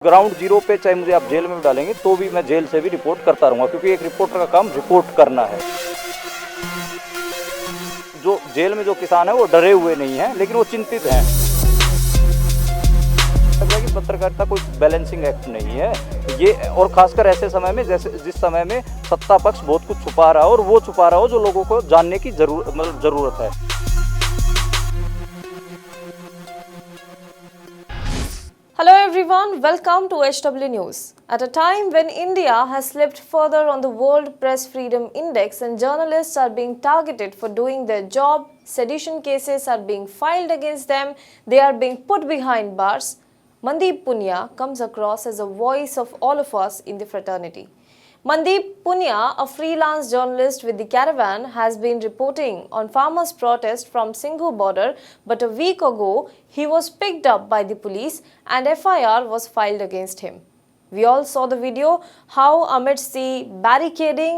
Ground zero पे चाहे मुझे आप जेल में भी डालेंगे तो भी मैं जेल से भी रिपोर्ट करता रहूँगा, क्योंकि एक रिपोर्टर का काम रिपोर्ट करना है। जो जेल में जो किसान है वो डरे हुए नहीं हैं, लेकिन वो चिंतित हैं। लग रहा है कि पत्रकारिता कोई बैलेंसिंग एक्ट नहीं है ये, और खासकर ऐसे समय में जैसे जिस समय में सत्ता पक्ष बहुत कुछ छुपा रहा हो, और वो छुपा रहा हो जो लोगों को जानने की जरूरत है। Hello everyone, welcome to HW News. At a time when India has slipped further on the World Press Freedom Index and journalists are being targeted for doing their job, sedition cases are being filed against them, they are being put behind bars, Mandeep Punia comes across as a voice of all of us in the fraternity. Mandeep Punia, a freelance journalist with The Caravan, has been reporting on farmers' protest from Singhu border, but a week ago he was picked up by the police and FIR was filed against him. We all saw the video how amidst the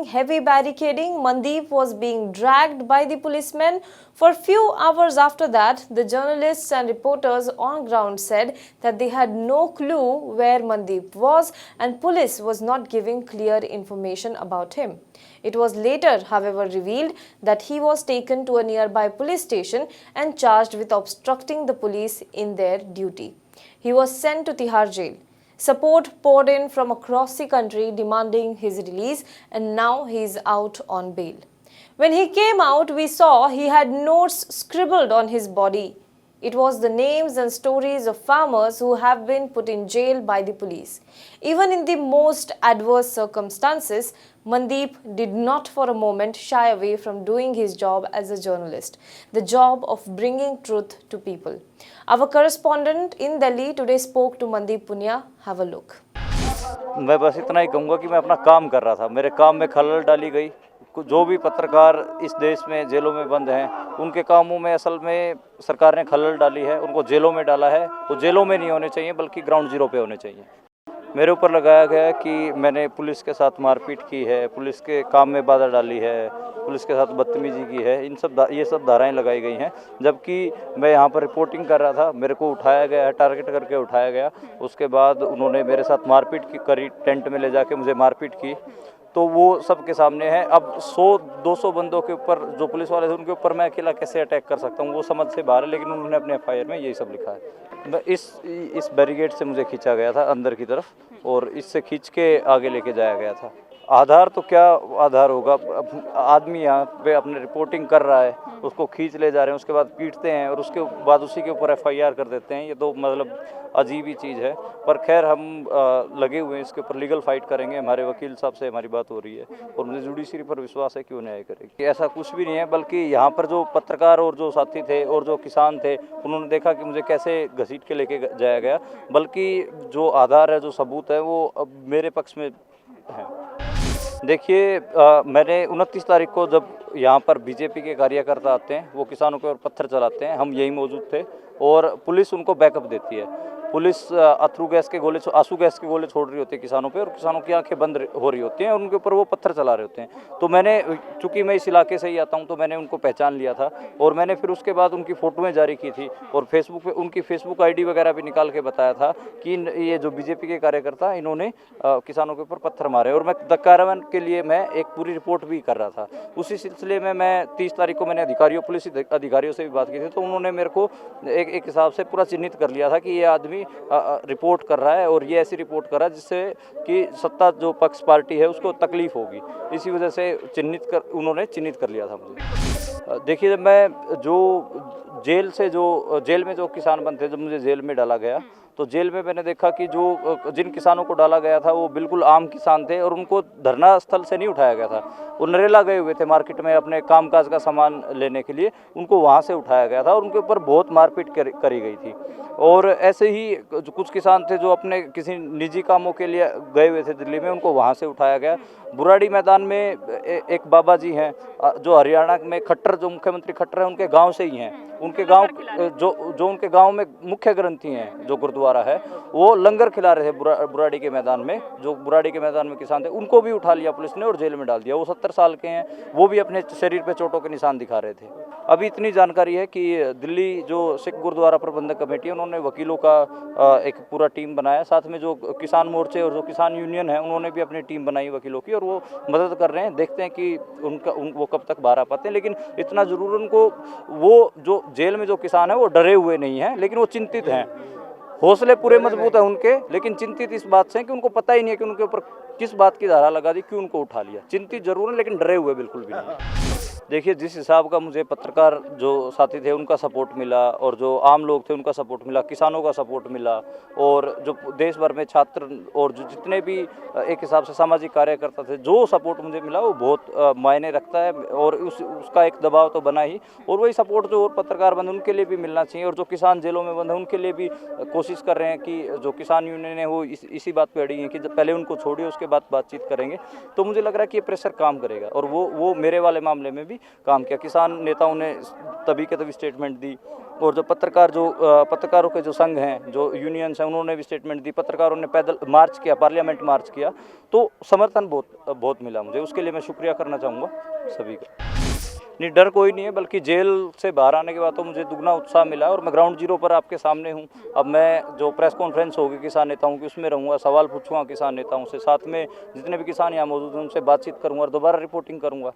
heavy barricading, Mandeep was being dragged by the policemen. For few hours after that, the journalists and reporters on ground said that they had no clue where Mandeep was and police was not giving clear information about him. It was later, however, revealed that he was taken to a nearby police station and charged with obstructing the police in their duty. He was sent to Tihar jail. Support poured in from across the country demanding his release, and now he is out on bail. When he came out, we saw he had notes scribbled on his body. It was the names and stories of farmers who have been put in jail by the police. Even in the most adverse circumstances, Mandeep did not for a moment shy away from doing his job as a journalist, the job of bringing truth to people. Our correspondent in Delhi today spoke to Mandeep Punia. Have a look. मैं बस इतना ही कहूँगा कि मैं अपना काम कर रहा था, मेरे काम में खलल डाली गई। जो भी पत्रकार इस देश में जेलों में बंद हैं, उनके कामों में असल में सरकार ने खलल डाली है, उनको जेलों में डाला है। वो जेलों में नहीं होने चाहिए, बल्कि ग्राउंड जीरो पे होने चाहिए। मेरे ऊपर लगाया गया है कि मैंने पुलिस के साथ मारपीट की है, पुलिस के काम में बाधा डाली है, पुलिस के साथ बदतमीजी की है। ये सब धाराएं लगाई गई हैं। जबकि मैं यहाँ पर रिपोर्टिंग कर रहा था, मेरे को उठाया गया है, टारगेट करके उठाया गया। उसके बाद उन्होंने मेरे साथ मारपीट करी, टेंट में ले जाके मुझे मारपीट की। तो वो सबके सामने है। अब 100-200 बंदों के ऊपर जो पुलिस वाले थे, उनके ऊपर मैं अकेला कैसे अटैक कर सकता हूँ, वो समझ से बाहर है। लेकिन उन्होंने अपने FIR में यही सब लिखा है। इस बैरिकेड से मुझे खींचा गया था अंदर की तरफ, और इससे खींच के आगे लेके जाया गया था। आधार तो क्या आधार होगा, आदमी यहाँ पे अपने रिपोर्टिंग कर रहा है, उसको खींच ले जा रहे हैं, उसके बाद पीटते हैं और उसके बाद उसी के ऊपर FIR कर देते हैं। ये तो मतलब अजीब ही चीज़ है। पर खैर, हम लगे हुए हैं, इसके ऊपर लीगल फाइट करेंगे। हमारे वकील साहब से हमारी बात हो रही है और मुझे जुडिशरी पर विश्वास है कि वो न्याय करेगी। ऐसा कुछ भी नहीं है, बल्कि यहाँ पर जो पत्रकार और जो साथी थे और जो किसान थे, उन्होंने देखा कि मुझे कैसे घसीट के लेके जाया गया। बल्कि जो आधार है, जो सबूत है, वो अब मेरे पक्ष में है। देखिए, मैंने 29 तारीख को जब यहाँ पर बीजेपी के कार्यकर्ता आते हैं, वो किसानों के ऊपर पत्थर चलाते हैं, हम यहीं मौजूद थे और पुलिस उनको बैकअप देती है। पुलिस आंसू गैस के गोले छोड़ रही होती है किसानों पे, और किसानों की आंखें बंद हो रही होती हैं और उनके ऊपर वो पत्थर चला रहे होते हैं। तो मैंने, चूँकि मैं इस इलाके से ही आता हूँ, तो मैंने उनको पहचान लिया था और मैंने फिर उसके बाद उनकी फ़ोटोएँ जारी की थी और फेसबुक पे उनकी फेसबुक ID वगैरह भी निकाल के बताया था कि ये जो बीजेपी के कार्यकर्ता, इन्होंने किसानों के ऊपर पत्थर मारे। और मैं द कैरावन के लिए मैं एक पूरी रिपोर्ट भी कर रहा था। उसी सिलसिले में मैं 30 तारीख को मैंने पुलिस अधिकारियों से भी बात की थी, तो उन्होंने मेरे को एक हिसाब से पूरा चिन्हित कर लिया था कि ये आदमी रिपोर्ट कर रहा है और ये ऐसी रिपोर्ट कर रहा है जिससे कि सत्ता जो पक्ष पार्टी है उसको तकलीफ होगी। इसी वजह से उन्होंने चिन्हित कर लिया था मुझे। देखिए, जब मैं जेल में जो किसान बंद थे, जब मुझे जेल में डाला गया, तो जेल में मैंने देखा कि जिन किसानों को डाला गया था वो बिल्कुल आम किसान थे और उनको धरना स्थल से नहीं उठाया गया था। वो नरेला गए हुए थे मार्केट में अपने कामकाज का सामान लेने के लिए, उनको वहाँ से उठाया गया था और उनके ऊपर बहुत मारपीट करी गई थी। और ऐसे ही कुछ किसान थे जो अपने किसी निजी कामों के लिए गए हुए थे दिल्ली में, उनको वहाँ से उठाया गया। बुराड़ी मैदान में एक बाबा जी हैं जो हरियाणा में जो मुख्यमंत्री खट्टर हैं, उनके गाँव से ही हैं। उनके गांव जो उनके गांव में मुख्य ग्रंथी हैं, जो गुरुद्वारा है, वो लंगर खिला रहे थे बुराड़ी के मैदान में। जो बुराड़ी के मैदान में किसान थे उनको भी उठा लिया पुलिस ने और जेल में डाल दिया। वो 70 साल के हैं, वो भी अपने शरीर पे चोटों के निशान दिखा रहे थे। अभी इतनी जानकारी है कि दिल्ली जो सिख गुरुद्वारा प्रबंधक कमेटी है, उन्होंने वकीलों का एक पूरा टीम बनाया। साथ में जो किसान मोर्चे और जो किसान यूनियन है, उन्होंने भी अपनी टीम बनाई वकीलों की, और वो मदद कर रहे हैं। देखते हैं कि वो कब तक बाहर आ पाते हैं। लेकिन इतना जरूर उनको, वो जो जेल में जो किसान है वो डरे हुए नहीं हैं, लेकिन वो चिंतित हैं। हौसले पूरे मजबूत हैं उनके, लेकिन चिंतित इस बात से हैं कि उनको पता ही नहीं है कि उनके ऊपर किस बात की धारा लगा दी, क्यों उनको उठा लिया। चिंतित जरूर है, लेकिन डरे हुए बिल्कुल भी नहीं। देखिए, जिस हिसाब का मुझे पत्रकार जो साथी थे उनका सपोर्ट मिला, और जो आम लोग थे उनका सपोर्ट मिला, किसानों का सपोर्ट मिला, और जो देश भर में छात्र और जो जितने भी एक हिसाब से सामाजिक कार्यकर्ता थे, जो सपोर्ट मुझे मिला वो बहुत मायने रखता है। और उसका एक दबाव तो बना ही, और वही सपोर्ट जो और पत्रकार बंद उनके लिए भी मिलना चाहिए। और जो किसान जेलों में बंद हैं उनके लिए भी कोशिश कर रहे हैं कि जो किसान यूनियन है वो इसी बात पर अड़ी है कि पहले उनको छोड़िए, उसके बाद बातचीत करेंगे। तो मुझे लग रहा है कि ये प्रेशर काम करेगा, और वो मेरे वाले मामले में भी काम किया। किसान नेताओं ने तभी के तभी स्टेटमेंट दी, और जो पत्रकारों के जो संघ हैं, जो यूनियंस हैं, उन्होंने भी स्टेटमेंट दी। पत्रकारों ने पैदल मार्च किया, पार्लियामेंट मार्च किया, तो समर्थन बहुत मिला मुझे। उसके लिए मैं शुक्रिया करना चाहूँगा सभी का। नहीं, डर कोई नहीं है, बल्कि जेल से बाहर आने के बाद तो मुझे दुगना उत्साह मिला है, और मैं ग्राउंड जीरो पर आपके सामने हूँ। अब मैं जो प्रेस कॉन्फ्रेंस होगी किसान नेताओं की, उसमें रहूँगा, सवाल पूछूंगा किसान नेताओं से, साथ में जितने भी किसान यहाँ मौजूद हैं उनसे बातचीत करूँगा और दोबारा रिपोर्टिंग करूँगा।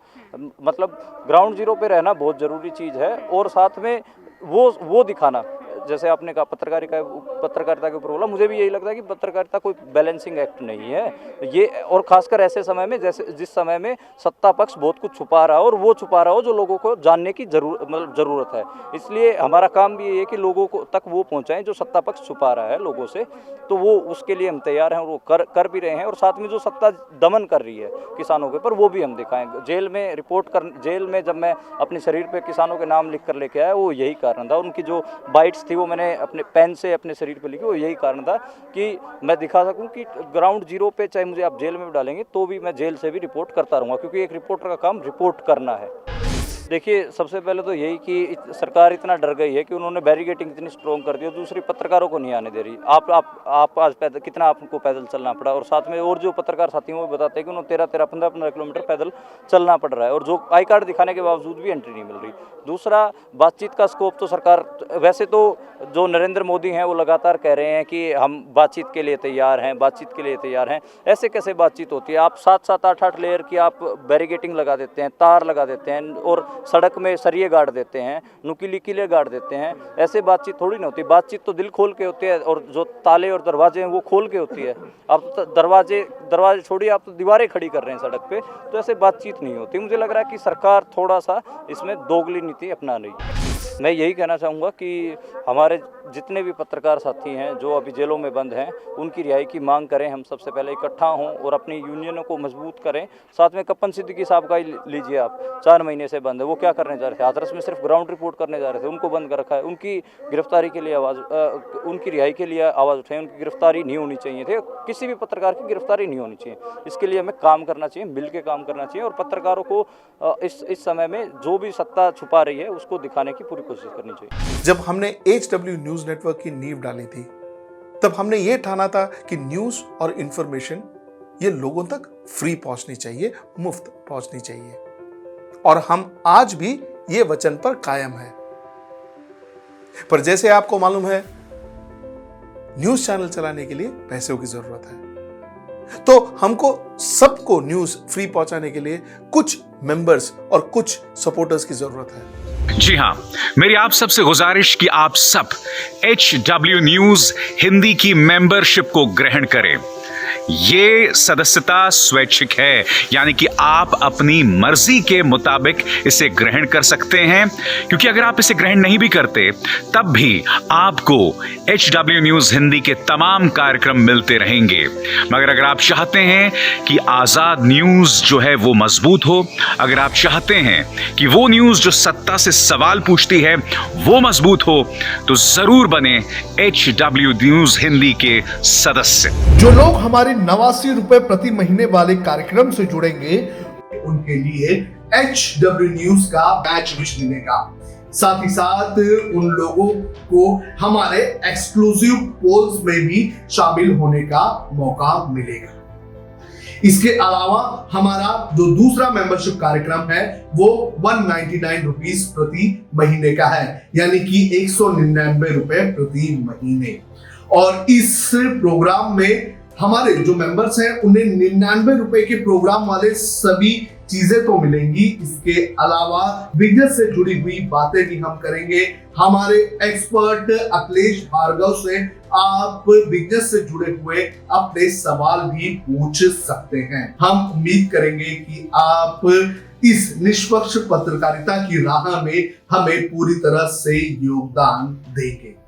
मतलब ग्राउंड जीरो पर रहना बहुत ज़रूरी चीज़ है, और साथ में वो दिखाना, जैसे आपने कहा पत्रकारिता के ऊपर बोला, मुझे भी यही लगता है कि पत्रकारिता कोई बैलेंसिंग एक्ट नहीं है ये, और खासकर ऐसे समय में जिस समय में सत्ता पक्ष बहुत कुछ छुपा रहा हो, और वो छुपा रहा हो जो लोगों को जानने की ज़रूरत है। इसलिए हमारा काम भी ये है कि लोगों को तक वो पहुंचाएं जो सत्ता पक्ष छुपा रहा है लोगों से। तो वो उसके लिए हम तैयार हैं, और वो कर भी रहे हैं। और साथ में जो सत्ता दमन कर रही है किसानों के ऊपर, वो भी हम दिखाएं। जेल में जब मैं अपने शरीर पे किसानों के नाम लिख कर लेके आया, वो यही कारण था। उनकी जो बाइट्स थी वो मैंने अपने पेन से अपने शरीर पे लिखी, वो यही कारण था कि मैं दिखा सकूं कि ग्राउंड जीरो पे, चाहे मुझे आप जेल में भी डालेंगे तो भी मैं जेल से भी रिपोर्ट करता रहूँगा, क्योंकि एक रिपोर्टर का काम रिपोर्ट करना है। देखिए, सबसे पहले तो यही कि सरकार इतना डर गई है कि उन्होंने बैरिकेडिंग इतनी स्ट्रॉन्ग कर दी, और दूसरी पत्रकारों को नहीं आने दे रही। आप आज कितना आपको पैदल चलना पड़ा, और साथ में और जो पत्रकार साथी हैं वो बताते हैं कि उन्होंने 15 किलोमीटर पैदल चलना पड़ रहा है, और जो आई कार्ड दिखाने के बावजूद भी एंट्री नहीं मिल रही। दूसरा, बातचीत का स्कोप तो सरकार, वैसे तो जो नरेंद्र मोदी हैं वो लगातार कह रहे हैं कि हम बातचीत के लिए तैयार हैं, ऐसे कैसे बातचीत होती है? आप 7-7, 8-8 लेयर की आप बैरिकेडिंग लगा देते हैं, तार लगा देते हैं, और सड़क में सरिये गाड़ देते हैं, नुकीली किले गाड़ देते हैं। ऐसे बातचीत थोड़ी ना होती। बातचीत तो दिल खोल के होती है, और जो ताले और दरवाजे हैं वो खोल के होती है। आप तो दरवाजे छोड़िए, आप तो दीवारें खड़ी कर रहे हैं सड़क पे, तो ऐसे बातचीत नहीं होती। मुझे लग रहा है कि सरकार थोड़ा सा इसमें दोगली नीति अपना रही है। मैं यही कहना चाहूँगा कि हमारे जितने भी पत्रकार साथी हैं जो अभी जेलों में बंद हैं, उनकी रिहाई की मांग करें। हम सबसे पहले इकट्ठा हों और अपनी यूनियनों को मजबूत करें। साथ में कप्पन सिद्दीकी साहब का ही लीजिए आप, 4 महीने से बंद है। वो क्या करने जा रहे थे? हाथरस में सिर्फ ग्राउंड रिपोर्ट करने जा रहे थे, उनको बंद कर रखा है। उनकी गिरफ्तारी के लिए उनकी रिहाई के लिए आवाज़ उठाएं। उनकी गिरफ्तारी नहीं होनी चाहिए थी, किसी भी पत्रकार की गिरफ्तारी नहीं होनी चाहिए। इसके लिए हमें काम करना चाहिए, मिल के काम करना चाहिए, और पत्रकारों को इस समय में जो भी सत्ता छुपा रही है उसको दिखाने की पूरी कोशिश करनी चाहिए। जब हमने HW न्यूज नेटवर्क की नींव डाली थी, तब हमने ये ठाना था कि न्यूज और इंफॉर्मेशन ये लोगों तक फ्री पहुंचनी चाहिए, मुफ्त पहुंचनी चाहिए, और हम आज भी ये वचन पर कायम हैं। पर जैसे आपको मालूम है, न्यूज चैनल चलाने के लिए पैसों की जरूरत है, तो हमको सबको न्यूज फ्री पहुंचाने के लिए कुछ मेंबर्स और कुछ सपोर्टर्स की जरूरत है। जी हां, मेरी आप सबसे गुजारिश कि आप सब HW न्यूज हिंदी की मेंबरशिप को ग्रहण करें। ये सदस्यता स्वैच्छिक है, यानी कि आप अपनी मर्जी के मुताबिक इसे ग्रहण कर सकते हैं, क्योंकि अगर आप इसे ग्रहण नहीं भी करते तब भी आपको HW न्यूज हिंदी के तमाम कार्यक्रम मिलते रहेंगे। मगर अगर आप चाहते हैं कि आजाद न्यूज जो है वो मजबूत हो, अगर आप चाहते हैं कि वो न्यूज जो सत्ता से सवाल पूछती है वो मजबूत हो, तो जरूर बने HW न्यूज हिंदी के सदस्य। जो लोग हमारे 89 रुपए प्रति महीने वाले कार्यक्रम से जुड़ेंगे, उनके लिए HW न्यूज का बैच विश मिलेगा। साथ ही साथ उन लोगों को हमारे एक्सक्लूसिव पोल्स में भी शामिल होने का मौका मिलेगा। इसके अलावा हमारा जो दूसरा मेंबरशिप कार्यक्रम है वो 199 रुपीस प्रति महीने का है, यानी कि 199 रुपए प्रति महीने। और इस प्रोग्राम में हमारे जो मेंबर्स हैं उन्हें 99 रुपए के प्रोग्राम वाले सभी चीजें तो मिलेंगी। इसके अलावा बिजनेस से जुड़ी हुई बातें भी हम करेंगे। हमारे एक्सपर्ट अखिलेश भार्गव से आप बिजनेस से जुड़े हुए अपने सवाल भी पूछ सकते हैं। हम उम्मीद करेंगे कि आप इस निष्पक्ष पत्रकारिता की राह में हमें पूरी तरह से योगदान देंगे।